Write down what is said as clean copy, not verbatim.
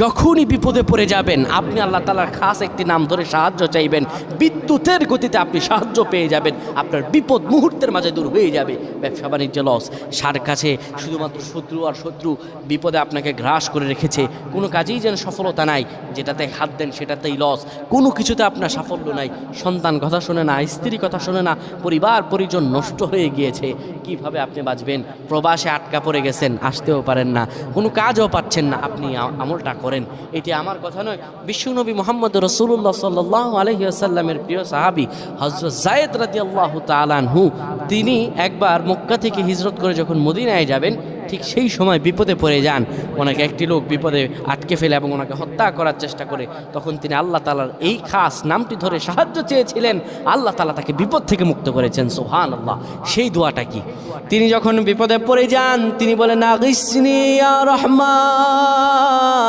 যখনই বিপদে পড়ে যাবেন আপনি আল্লাহ তাআলার খাস একটি নাম ধরে সাহায্য চাইবেন, বিদ্যুতের গতিতে আপনি সাহায্য পেয়ে যাবেন, আপনার বিপদ মুহূর্তের মাঝে দূর হয়ে যাবে। ব্যবসা বাণিজ্য লস, সার কাছে শুধুমাত্র শত্রু আর শত্রু বিপদে আপনাকে গ্রাস করে রেখেছে, কোনো কাজেই যেন সফলতা নাই, যেটাতে হাত দেন সেটাতেই লস, কোনো কিছুতে আপনার সাফল্য নাই, সন্তান কথা শোনে না, স্ত্রী কথা শোনে না, পরিবার পরিজন নষ্ট হয়ে গিয়েছে, কিভাবে আপনি বাঁচবেন? প্রবাসে আটকা পড়ে গেছেন, আসতেও পারেন না, কোনো কাজও পাচ্ছেন না, আপনি আমলটা করেন। এটি আমার কথা নয়, বিশ্বনবী মুহাম্মদ রাসূলুল্লাহ সাল্লাল্লাহু আলাইহি ওয়াসাল্লামের প্রিয় সাহাবী হযরত যায়েদ রাদিয়াল্লাহু তাআলা আনহু, তিনি একবার মক্কা থেকে হিজরত করে যখন মদিনায় যাবেন, ঠিক সেই সময় বিপদে পড়ে যান। ওনাকে একটি লোক বিপদে আটকে ফেলে এবং ওনাকে হত্যা করার চেষ্টা করে। তখন তিনি আল্লাহ তাআলার এই খাস নামটি ধরে সাহায্য চেয়েছিলেন, আল্লাহ তাআলা তাকে বিপদ থেকে মুক্ত করেছেন। সুবহানাল্লাহ। সেই দোয়াটা কি? তিনি যখন বিপদে পড়ে যান তিনি বলেন, আগিসনি ইয়া রহমান।